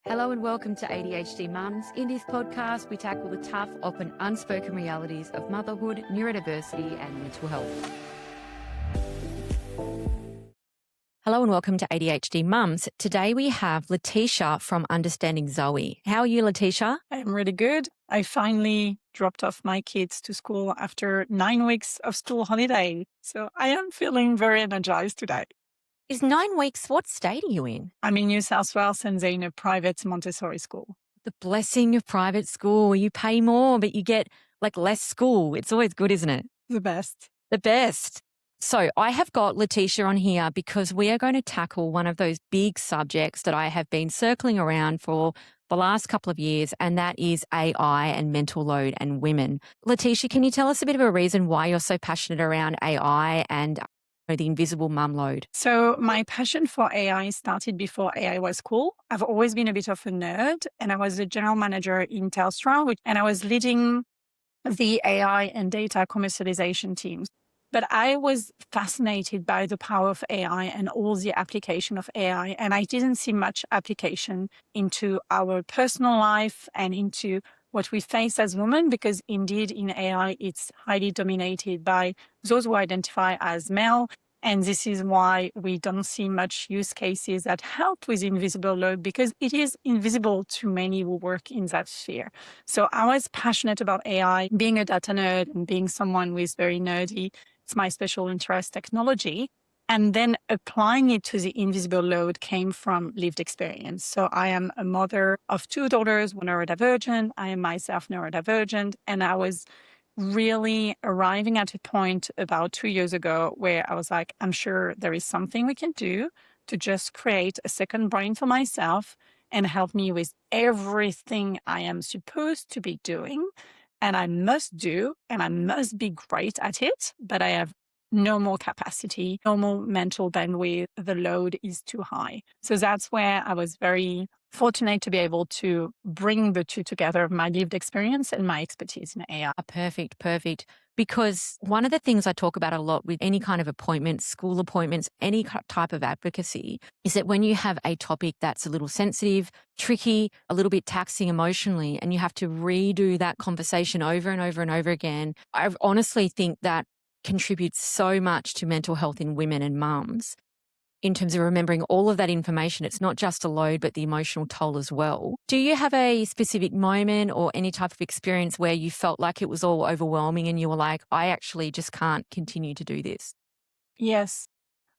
Hello and welcome to ADHD Mums. In this podcast, we tackle the tough, often unspoken realities of motherhood, neurodiversity, and mental health. Hello and welcome to ADHD Mums. Today we have Laetitia from Understanding Zoe. How are you, Laetitia? I'm really good. I finally dropped off my kids to school after 9 weeks of school holiday. So I am feeling very energized today. Is 9 weeks, what state are you in? I'm in New South Wales and they're in a private Montessori school. The blessing of private school. You pay more, but you get less school. It's always good, isn't it? The best. The best. So I have got Laetitia on here because we are going to tackle one of those big subjects that I have been circling around for the last couple of years, and that is AI and mental load and women. Laetitia, can you tell us a bit of a reason why you're so passionate around AI and the invisible mum load? So my passion for AI started before AI was cool. I've always been a bit of a nerd, and I was a general manager in Telstra, and I was leading the AI and data commercialization teams. But I was fascinated by the power of AI and all the application of AI. And I didn't see much application into our personal life and into what we face as women, because indeed in AI, it's highly dominated by those who identify as male. And this is why we don't see much use cases that help with invisible load, because it is invisible to many who work in that sphere. So I was passionate about AI, being a data nerd and being someone who is very nerdy. It's my special interest, technology. And then applying it to the invisible load came from lived experience. So I am a mother of 2 daughters, one neurodivergent. I am myself neurodivergent. And I was really arriving at a point about 2 years ago where I was like, I'm sure there is something we can do to just create a second brain for myself and help me with everything I am supposed to be doing. And I must do, and I must be great at it, but I have no more capacity, no more mental bandwidth. The load is too high. So that's where I was very fortunate to be able to bring the two together, my lived experience and my expertise in AI. Perfect. Because one of the things I talk about a lot with any kind of appointments, school appointments, any type of advocacy, is that when you have a topic that's a little sensitive, tricky, a little bit taxing emotionally, and you have to redo that conversation over and over and over again, I honestly think that contributes so much to mental health in women and mums. In terms of remembering all of that information, it's not just a load, but the emotional toll as well. Do you have a specific moment or any type of experience where you felt like it was all overwhelming and you were like, I actually just can't continue to do this? Yes,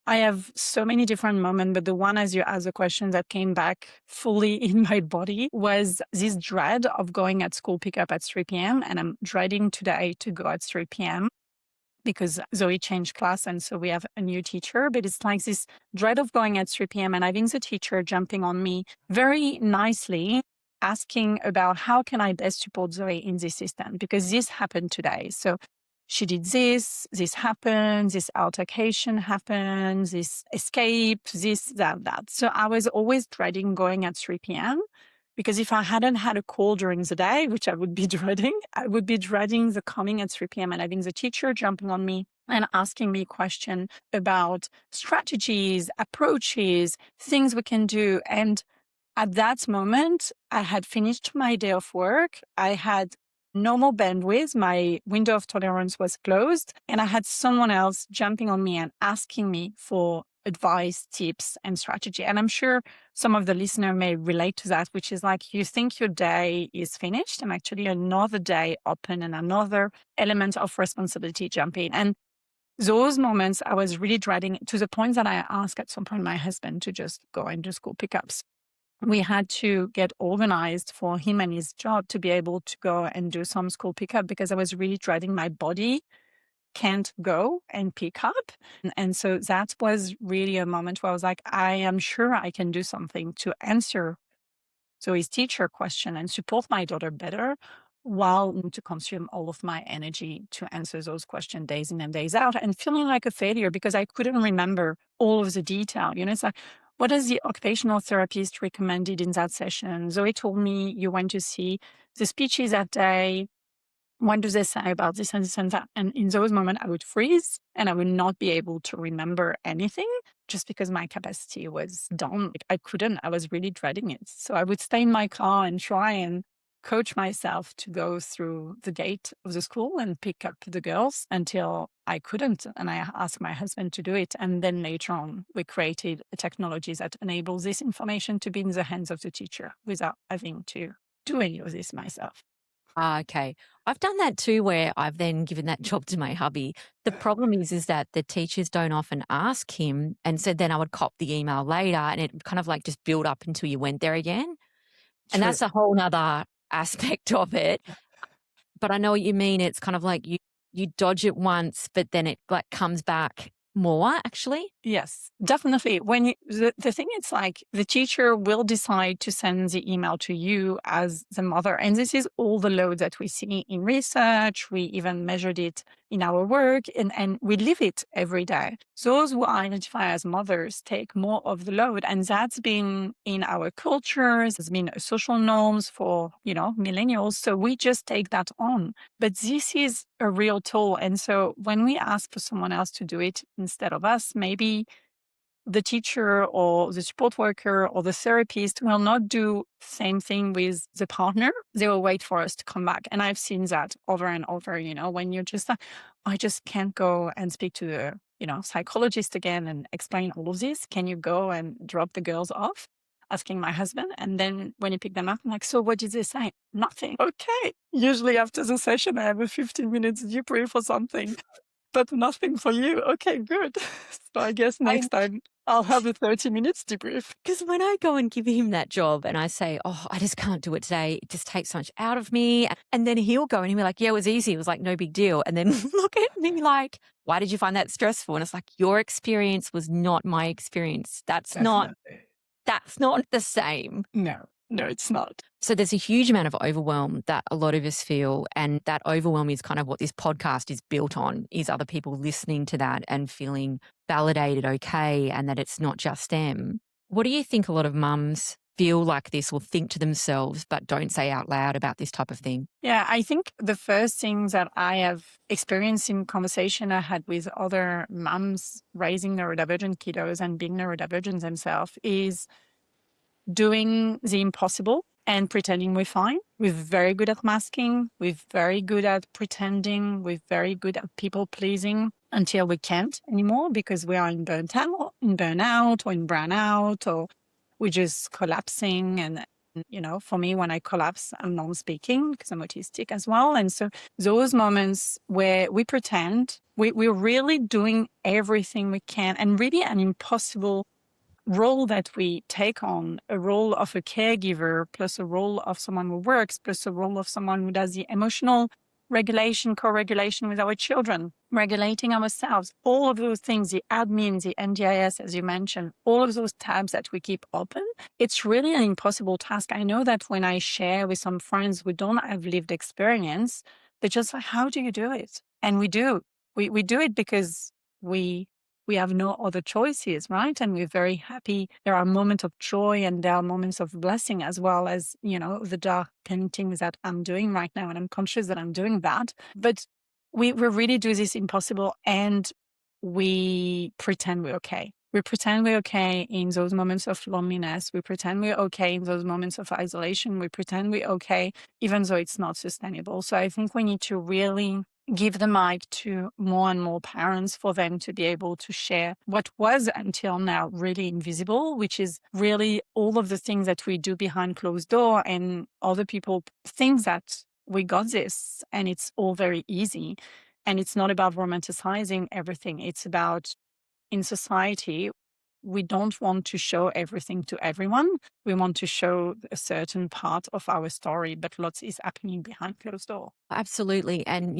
I have so many different moments, but the one, as you asked the question, that came back fully in my body was this dread of going at school pickup at 3 p.m. And I'm dreading today to go at 3 p.m. because Zoe changed class and so we have a new teacher. But it's like this dread of going at 3 p.m. and having the teacher jumping on me very nicely, asking about how can I best support Zoe in this system, because this happened today. So she did this happened, this altercation happened, this escape, this, that. So I was always dreading going at 3 p.m. because if I hadn't had a call during the day, which I would be dreading, I would be dreading the coming at 3 p.m. and having the teacher jumping on me and asking me questions about strategies, approaches, things we can do. And at that moment, I had finished my day of work. I had no more bandwidth. My window of tolerance was closed. And I had someone else jumping on me and asking me for advice, tips, and strategy. And I'm sure some of the listener may relate to that, which is like, you think your day is finished and actually another day open and another element of responsibility jump in. And those moments I was really dreading, to the point that I asked at some point my husband to just go and do school pickups. We had to get organized for him and his job to be able to go and do some school pickup, because I was really dreading my body can't go and pick up. And so that was really a moment where I was like, I am sure I can do something to answer Zoe's teacher question and support my daughter better, while not to consume all of my energy to answer those questions days in and days out, and feeling like a failure because I couldn't remember all of the detail. It's like, what does the occupational therapist recommended in that session? Zoe told me you went to see the speeches that day. What do they say about this and this and that? And in those moments, I would freeze and I would not be able to remember anything, just because my capacity was done. Like, I couldn't, I was really dreading it. So I would stay in my car and try and coach myself to go through the gate of the school and pick up the girls until I couldn't. And I asked my husband to do it. And then later on, we created a technology that enables this information to be in the hands of the teacher without having to do any of this myself. Okay. I've done that too, where I've then given that job to my hubby. The problem is that the teachers don't often ask him. And so then I would cop the email later and it kind of like just build up until you went there again. And True. that's a whole nother aspect of it. But I know what you mean. It's kind of like you dodge it once, but then it like comes back more actually. Yes, definitely. The thing is, like, the teacher will decide to send the email to you as the mother. And this is all the load that we see in research. We even measured it in our work, and we live it every day. Those who identify as mothers take more of the load. And that's been in our cultures, it's been social norms for, millennials. So we just take that on. But this is a real toll. And so when we ask for someone else to do it instead of us, maybe the teacher or the support worker or the therapist will not do the same thing with the partner. They will wait for us to come back. And I've seen that over and over, when you're just like, I just can't go and speak to the, psychologist again and explain all of this. Can you go and drop the girls off? Asking my husband. And then when you pick them up, I'm like, so what did they say? Nothing. Okay. Usually after the session, I have a 15 minutes debrief or something, but nothing for you. Okay, good. So I guess next time I'll have a 30 minutes debrief. Because when I go and give him that job and I say, oh, I just can't do it today, it just takes so much out of me. And then he'll go and he'll be like, yeah, it was easy. It was like, no big deal. And then look at me like, why did you find that stressful? And it's like, your experience was not my experience. That's not the same. No, it's not. So there's a huge amount of overwhelm that a lot of us feel. And that overwhelm is kind of what this podcast is built on, is other people listening to that and feeling validated, okay, and that it's not just them. What do you think a lot of mums feel like this or think to themselves but don't say out loud about this type of thing? Yeah, I think the first things that I have experienced in conversation I had with other mums raising neurodivergent kiddos and being neurodivergent themselves is doing the impossible and pretending we're fine. We're very good at masking. We're very good at pretending. We're very good at people pleasing until we can't anymore because we are in burnout or in brownout, or we're just collapsing. And, for me, when I collapse, I'm non-speaking because I'm autistic as well. And so those moments where we pretend, we're really doing everything we can, and really an impossible role that we take on, a role of a caregiver, plus a role of someone who works, plus a role of someone who does the emotional regulation, co-regulation with our children, regulating ourselves, all of those things, the admin, the NDIS, as you mentioned, all of those tabs that we keep open, it's really an impossible task. I know that when I share with some friends who don't have lived experience, they're just like, how do you do it? And we do. We do it because we have no other choices, right? And we're very happy. There are moments of joy and there are moments of blessing, as well as, the dark paintings that I'm doing right now. And I'm conscious that I'm doing that. But we really do this impossible, and we pretend we're okay. We pretend we're okay in those moments of loneliness. We pretend we're okay in those moments of isolation. We pretend we're okay, even though it's not sustainable. So I think we need to really give the mic to more and more parents for them to be able to share what was until now really invisible, which is really all of the things that we do behind closed door, and other people think that we got this and it's all very easy. And it's not about romanticizing everything. It's about, in society, we don't want to show everything to everyone. We want to show a certain part of our story, but lots is happening behind closed door. Absolutely. And,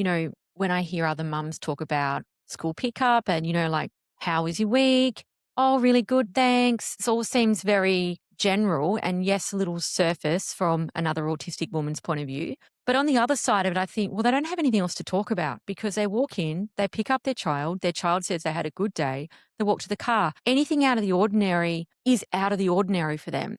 when I hear other mums talk about school pickup and, like, how was your week? Oh, really good, thanks. It all seems very general and, yes, a little surface from another autistic woman's point of view. But on the other side of it, I think, well, they don't have anything else to talk about because they walk in, they pick up their child says they had a good day, they walk to the car. Anything out of the ordinary is out of the ordinary for them.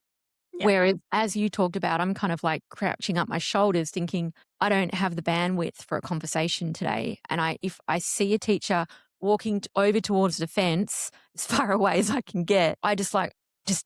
Yeah. Whereas, as you talked about, I'm kind of like crouching up my shoulders thinking, I don't have the bandwidth for a conversation today. And if I see a teacher walking over towards the fence as far away as I can get, I just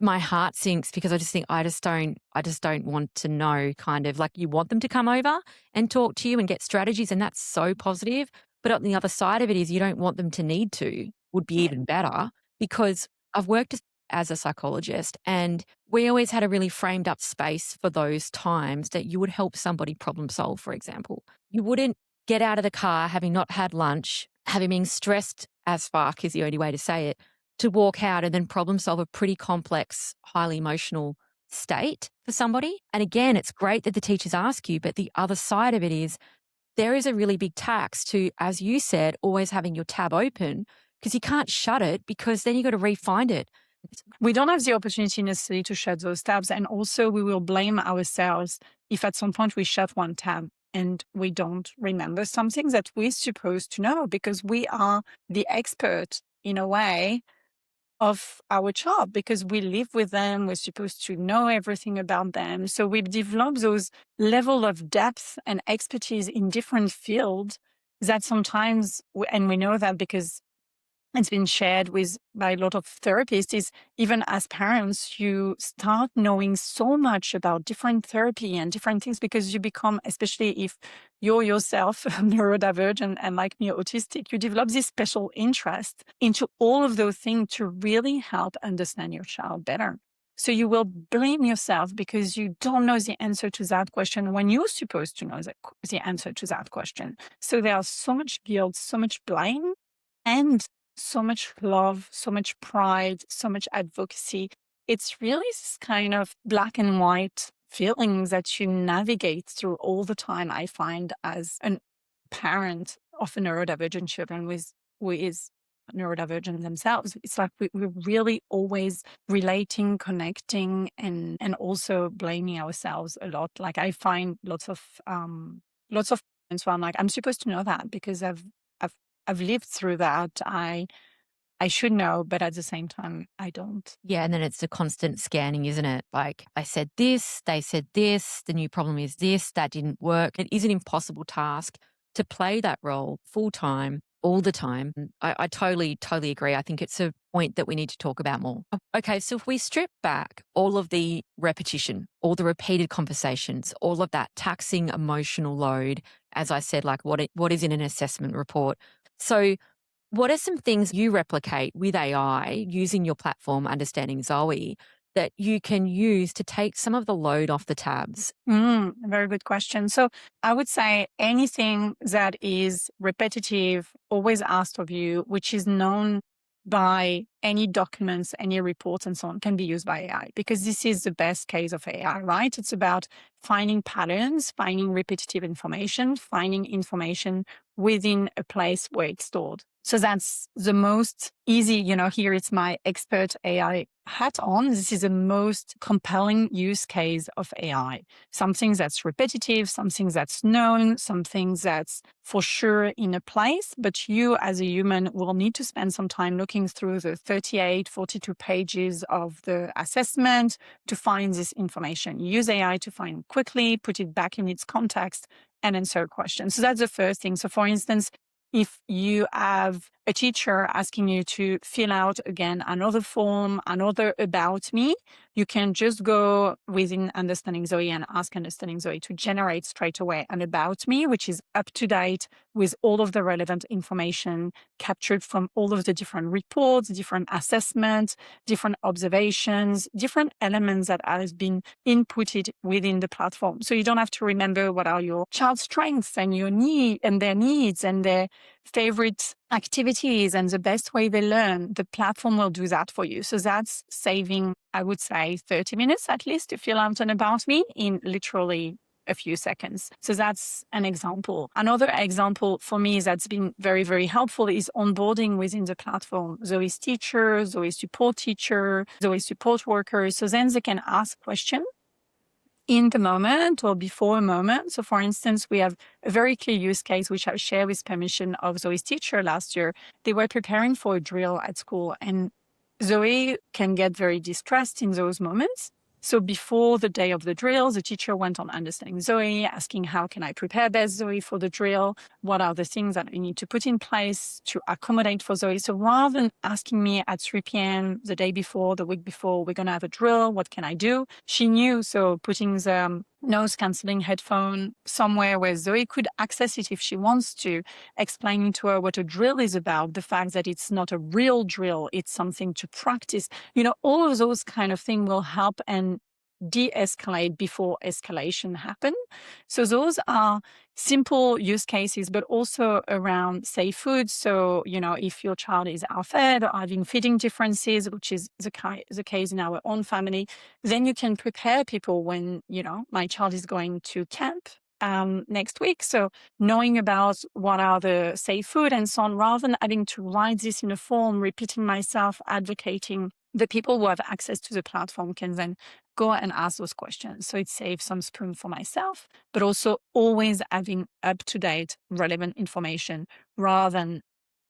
my heart sinks because I just think I just don't want to know, kind of like, you want them to come over and talk to you and get strategies, and that's so positive. But on the other side of it is you don't want them to need to, would be even better, because I've worked as a psychologist, and we always had a really framed up space for those times that you would help somebody problem solve, for example. You wouldn't get out of the car having not had lunch, having been stressed as fuck is the only way to say it, to walk out and then problem solve a pretty complex, highly emotional state for somebody. And again, it's great that the teachers ask you, but the other side of it is there is a really big tax to, as you said, always having your tab open, because you can't shut it, because then you got to re-find it. We don't have the opportunity necessarily to shut those tabs. And also we will blame ourselves if at some point we shut one tab and we don't remember something that we're supposed to know, because we are the expert in a way of our job, because we live with them. We're supposed to know everything about them. So we've developed those level of depth and expertise in different fields that sometimes, and we know that because it's been shared by a lot of therapists, is even as parents, you start knowing so much about different therapy and different things, because you become, especially if you're yourself neurodivergent and like me, autistic, you develop this special interest into all of those things to really help understand your child better. So you will blame yourself because you don't know the answer to that question when you're supposed to know the answer to that question. So there's so much guilt, so much blame, and so much love, so much pride, so much advocacy. It's really this kind of black and white feelings that you navigate through all the time, I find, as a parent of a neurodivergent children who is neurodivergent themselves. It's like we're really always relating, connecting, and also blaming ourselves a lot. Like I find lots of moments where I'm like, I'm supposed to know that because I've lived through that. I should know, but at the same time, I don't. Yeah, and then it's the constant scanning, isn't it? Like, I said this, they said this, the new problem is this, that didn't work. It is an impossible task to play that role full time, all the time. I totally agree. I think it's a point that we need to talk about more. Okay, so if we strip back all of the repetition, all the repeated conversations, all of that taxing emotional load, as I said, like what is in an assessment report. So what are some things you replicate with AI using your platform, Understanding Zoe, that you can use to take some of the load off the tabs? Very good question. So I would say anything that is repetitive, always asked of you, which is known by any documents, any reports, and so on, can be used by AI, because this is the best case of AI, right? It's about finding patterns, finding repetitive information, finding information within a place where it's stored. So that's the most easy, here it's my expert AI hat on. This is the most compelling use case of AI. Something that's repetitive, something that's known, something that's for sure in a place, but you as a human will need to spend some time looking through the 38, 42 pages of the assessment to find this information. Use AI to find quickly, put it back in its context, and answer questions. So that's the first thing. So for instance, if you have a teacher asking you to fill out again another form, another about me, you can just go within Understanding Zoe and ask Understanding Zoe to generate straight away an about me, which is up to date with all of the relevant information captured from all of the different reports, different assessments, different observations, different elements that have been inputted within the platform. So you don't have to remember what are your child's strengths and their needs and their favorite activities and the best way they learn. The platform will do that for you. So that's saving, I would say, 30 minutes at least to fill out an about me in literally a few seconds. So that's an example. Another example for me that's been very, very helpful is onboarding within the platform. Zoe's teacher, Zoe's support teacher, Zoe's support worker. So then they can ask questions in the moment or before a moment. So for instance, we have a very clear use case, which I shared with permission of Zoe's teacher last year. They were preparing for a drill at school, and Zoe can get very distressed in those moments. So before the day of the drill, the teacher went on Understanding Zoe, asking how can I prepare best Zoe for the drill? What are the things that I need to put in place to accommodate for Zoe? So rather than asking me at 3 p.m. the day before, the week before, we're going to have a drill, what can I do? She knew, so putting the noise cancelling headphone somewhere where Zoe could access it if she wants to, explaining to her what a drill is about, the fact that it's not a real drill, it's something to practice. All of those kind of things will help and de-escalate before escalation happen. So those are simple use cases, but also around safe food. So, if your child is outfed or having feeding differences, which is the case in our own family, then you can prepare people when, my child is going to camp next week. So knowing about what are the safe food and so on, rather than having to write this in a form, repeating myself, advocating, the people who have access to the platform can then go and ask those questions. So it saves some spoon for myself, but also always having up-to-date relevant information rather than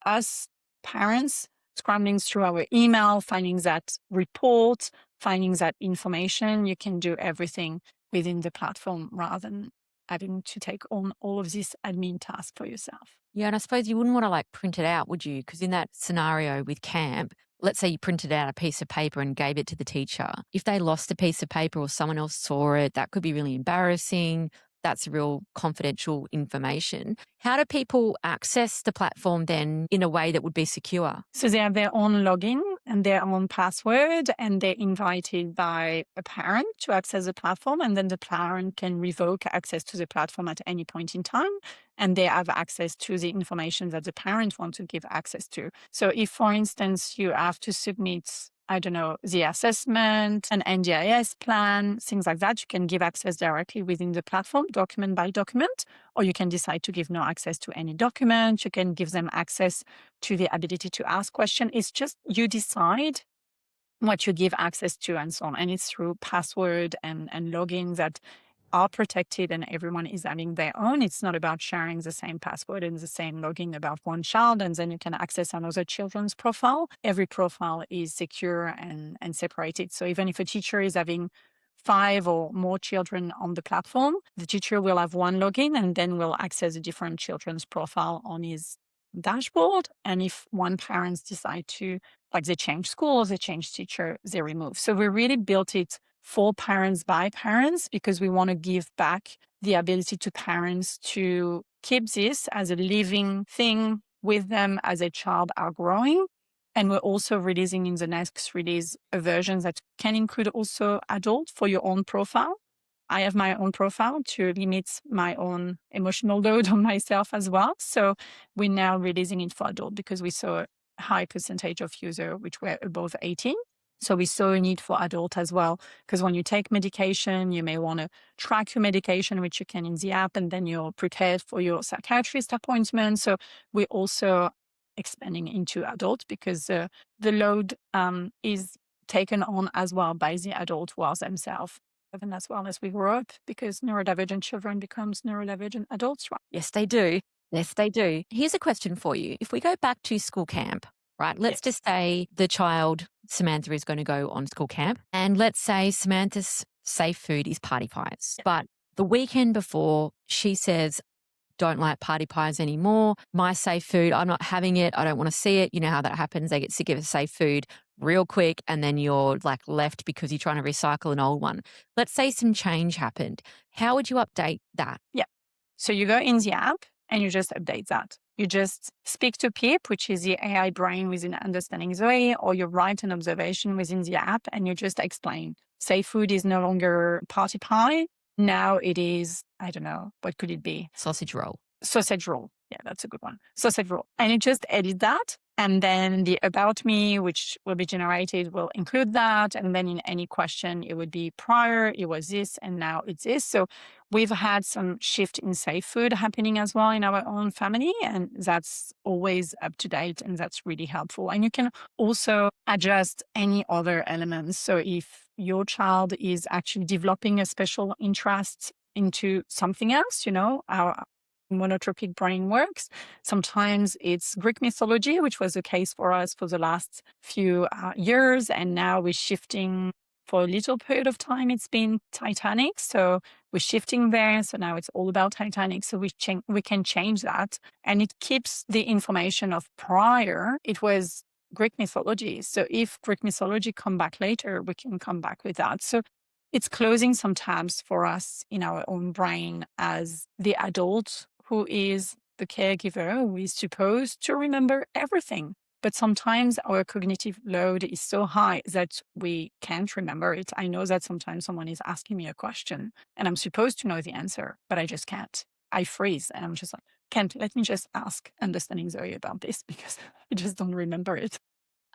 us parents scrambling through our email, finding that report, finding that information. You can do everything within the platform rather than having to take on all of this admin task for yourself. Yeah, and I suppose you wouldn't want to print it out, would you? Because in that scenario with camp, let's say you printed out a piece of paper and gave it to the teacher. If they lost a piece of paper or someone else saw it, that could be really embarrassing. That's real confidential information. How do people access the platform then in a way that would be secure? So they have their own login and their own password, and they're invited by a parent to access the platform. And then the parent can revoke access to the platform at any point in time. And they have access to the information that the parent wants to give access to. So if, for instance, you have to submit, I don't know, the assessment, an NDIS plan, things like that, you can give access directly within the platform, document by document, or you can decide to give no access to any document. You can give them access to the ability to ask questions. It's just you decide what you give access to and so on. And it's through password and login that are protected and everyone is having their own. It's not about sharing the same password and the same login about one child and then you can access another children's profile. Every profile is secure and separated. So even if a teacher is having 5 or more children on the platform, the teacher will have one login and then will access a different children's profile on his dashboard. And if one parent decide to, they change schools, they change teacher, they remove. So we really built it for parents by parents because we want to give back the ability to parents to keep this as a living thing with them as a child are growing. And we're also releasing in the next release a version that can include also adult for your own profile. I have my own profile to limit my own emotional load on myself as well. So we're now releasing it for adult because we saw a high percentage of users which were above 18. So we saw a need for adult as well, because when you take medication, you may want to track your medication, which you can in the app, and then you're prepared for your psychiatrist appointment. So we're also expanding into adult because the load is taken on as well by the adult who are themselves. And as well as we grow up, because neurodivergent children becomes neurodivergent adults, right? Yes, they do. Yes, they do. Here's a question for you. If we go back to school camp, right? Let's just say the child, Samantha, is going to go on school camp. And let's say Samantha's safe food is party pies. But the weekend before, she says, don't like party pies anymore. My safe food, I'm not having it. I don't want to see it. You know how that happens. They get sick of safe food real quick and then you're left because you're trying to recycle an old one. Let's say some change happened. How would you update that? Yeah. So you go in the app and you just update that. You just speak to Pip, which is the AI brain within Understanding Zoe, or you write an observation within the app and you just explain. Safe food is no longer party pie. Now it is, I don't know, what could it be? Sausage roll. Sausage roll. Yeah, that's a good one. Sausage roll. And you just edit that. And then the about me, which will be generated, will include that. And then in any question, it would be prior, it was this, and now it's this. So we've had some shift in safe food happening as well in our own family. And that's always up to date. And that's really helpful. And you can also adjust any other elements. So if your child is actually developing a special interest into something else, our monotropic brain works. Sometimes it's Greek mythology, which was the case for us for the last few years. And now we're shifting For a little period of time, it's been Titanic. So we're shifting there. So now it's all about Titanic. So we can change that. And it keeps the information of prior. It was Greek mythology. So if Greek mythology come back later, we can come back with that. So it's closing some tabs for us in our own brain as the adult who is the caregiver, who is supposed to remember everything. But sometimes our cognitive load is so high that we can't remember it. I know that sometimes someone is asking me a question and I'm supposed to know the answer, but I just can't. I freeze and I'm just like, can't, let me just ask Understanding Zoe about this because I just don't remember it.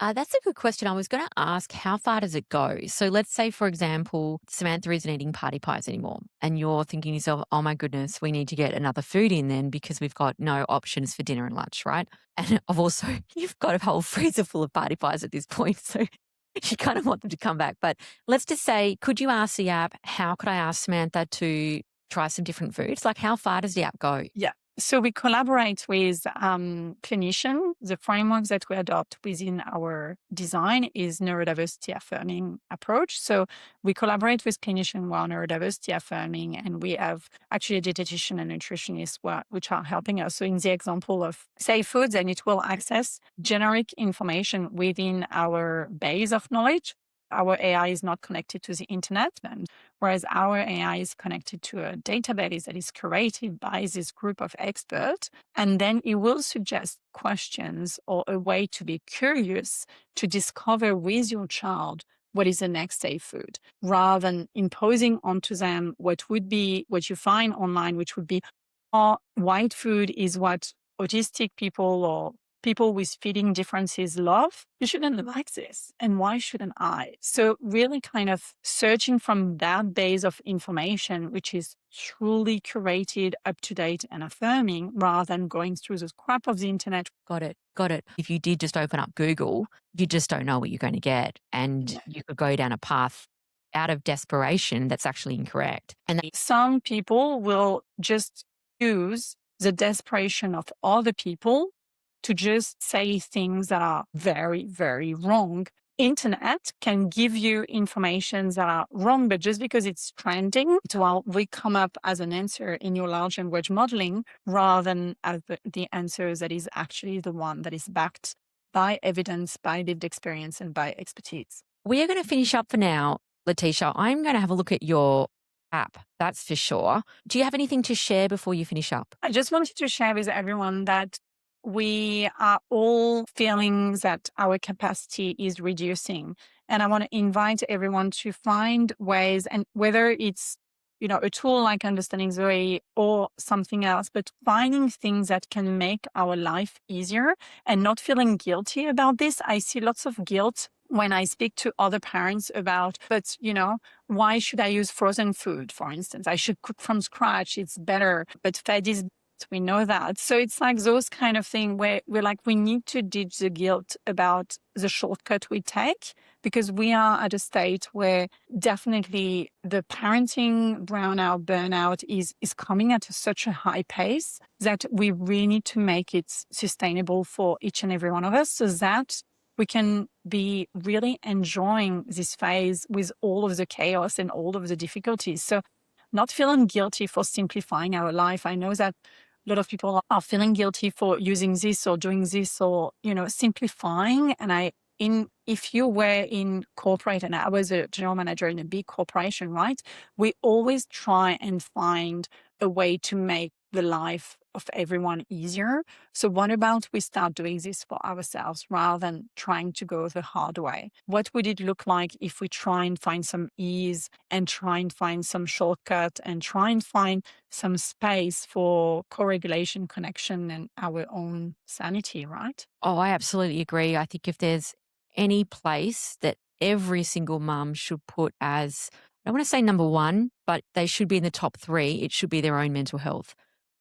That's a good question. I was going to ask, how far does it go? So let's say, for example, Samantha isn't eating party pies anymore, and you're thinking to yourself, oh my goodness, we need to get another food in then because we've got no options for dinner and lunch, right? And I've also, you've got a whole freezer full of party pies at this point. So you kind of want them to come back. But let's just say, could you ask the app, how could I ask Samantha to try some different foods? Like, how far does the app go? Yeah. So we collaborate with clinician. The framework that we adopt within our design is neurodiversity affirming approach. So we collaborate with clinician who are neurodiversity affirming, and we have actually a dietitian and nutritionist which are helping us. So in the example of safe foods, and it will access generic information within our base of knowledge. Our AI is not connected to the internet, and whereas our AI is connected to a database that is curated by this group of experts. And then it will suggest questions or a way to be curious to discover with your child what is the next safe food, rather than imposing onto them what would be what you find online, which would be, oh, white food is what autistic people or people with feeding differences love. You shouldn't like this. And why shouldn't I? So really kind of searching from that base of information, which is truly curated, up to date and affirming, rather than going through the crap of the internet. Got it. Got it. If you did just open up Google, you just don't know what you're going to get. And you could go down a path out of desperation that's actually incorrect. And some people will just use the desperation of other people to just say things that are very, very wrong. Internet can give you information that are wrong, but just because it's trending, it will come up as an answer in your large language modeling rather than as the answer that is actually the one that is backed by evidence, by lived experience, and by expertise. we are going to finish up for now, Laetitia. I'm going to have a look at your app, that's for sure. Do you have anything to share before you finish up? I just wanted to share with everyone that we are all feeling that our capacity is reducing. And I want to invite everyone to find ways, and whether it's, a tool like Understanding Zoe or something else, but finding things that can make our life easier and not feeling guilty about this. I see lots of guilt when I speak to other parents about, but why should I use frozen food, for instance? I should cook from scratch. It's better, but fed is, we know that. So it's like those kind of thing where we're like, we need to ditch the guilt about the shortcut we take, because we are at a state where definitely the parenting burnout is coming at such a high pace that we really need to make it sustainable for each and every one of us, so that we can be really enjoying this phase with all of the chaos and all of the difficulties. So not feeling guilty for simplifying our life. I know that a lot of people are feeling guilty for using this or doing this or, simplifying. And if you were in corporate, and I was a general manager in a big corporation, right? We always try and find a way to make the life of everyone easier. So what about we start doing this for ourselves rather than trying to go the hard way? What would it look like if we try and find some ease and try and find some shortcut and try and find some space for co-regulation, connection, and our own sanity, right? Oh, I absolutely agree. I think if there's any place that every single mum should put as, I don't want to say number one, but they should be in the top three, it should be their own mental health.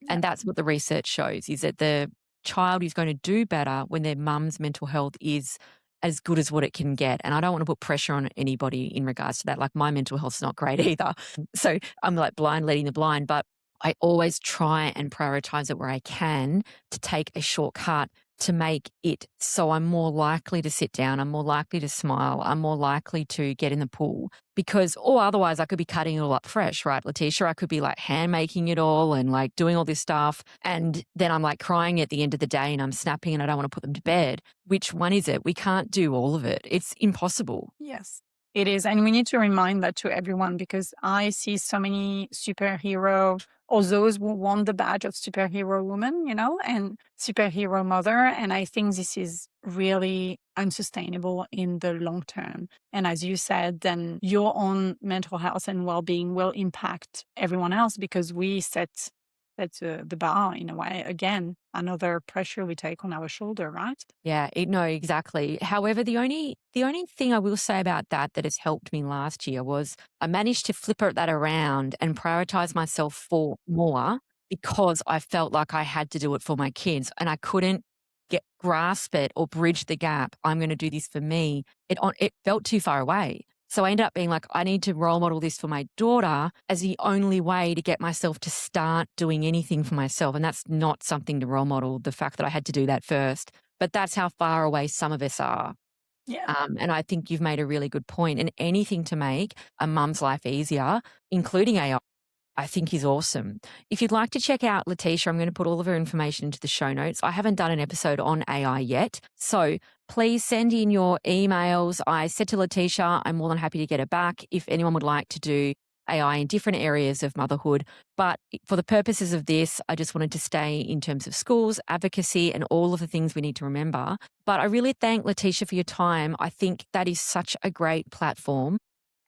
And that's what the research shows, is that the child is going to do better when their mum's mental health is as good as what it can get. And I don't want to put pressure on anybody in regards to that. Like, my mental health's not great either. So I'm like blind leading the blind, but I always try and prioritize it where I can to take a shortcut to make it so I'm more likely to sit down, I'm more likely to smile, I'm more likely to get in the pool because, or otherwise I could be cutting it all up fresh, right, Laetitia? I could be like hand making it all and like doing all this stuff. And then I'm like crying at the end of the day and I'm snapping and I don't want to put them to bed. Which one is it? We can't do all of it. It's impossible. Yes, it is. And we need to remind that to everyone because I see so many superhero or those who won the badge of superhero woman, and superhero mother. And I think this is really unsustainable in the long term. And as you said, then your own mental health and well-being will impact everyone else because we set the bar in a way. Again, another pressure we take on our shoulder, right? Yeah, no, exactly. However, the only thing I will say about that has helped me last year was I managed to flip that around and prioritize myself for more because I felt like I had to do it for my kids and I couldn't grasp it or bridge the gap. I'm going to do this for me. It felt too far away. So I ended up being like, I need to role model this for my daughter as the only way to get myself to start doing anything for myself. And that's not something to role model, the fact that I had to do that first. But that's how far away some of us are. Yeah. And I think you've made a really good point. And anything to make a mum's life easier, including AI, I think is awesome. If you'd like to check out Laetitia, I'm going to put all of her information into the show notes. I haven't done an episode on AI yet. So please send in your emails. I said to Laetitia, I'm more than happy to get it back if anyone would like to do AI in different areas of motherhood. But for the purposes of this, I just wanted to stay in terms of schools, advocacy, and all of the things we need to remember. But I really thank Laetitia for your time. I think that is such a great platform.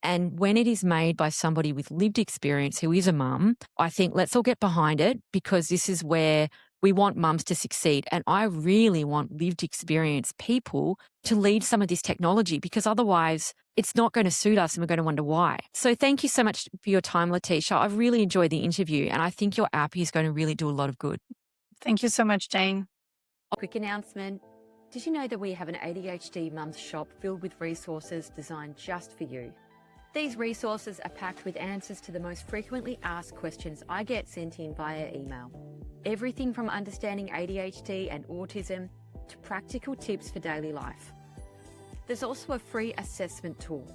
And when it is made by somebody with lived experience who is a mum, I think let's all get behind it because this is where we want mums to succeed. And I really want lived experience people to lead some of this technology because otherwise it's not going to suit us and we're going to wonder why. So thank you so much for your time, Laetitia. I've really enjoyed the interview and I think your app is going to really do a lot of good. Thank you so much, Jane. Quick announcement. Did you know that we have an ADHD mums shop filled with resources designed just for you? These resources are packed with answers to the most frequently asked questions I get sent in via email. Everything from understanding ADHD and autism to practical tips for daily life. There's also a free assessment tool.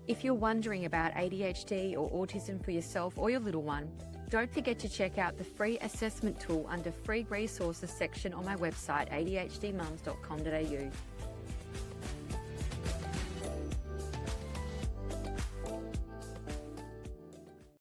If you're wondering about ADHD or autism for yourself or your little one, don't forget to check out the free assessment tool under free resources section on my website, adhdmums.com.au.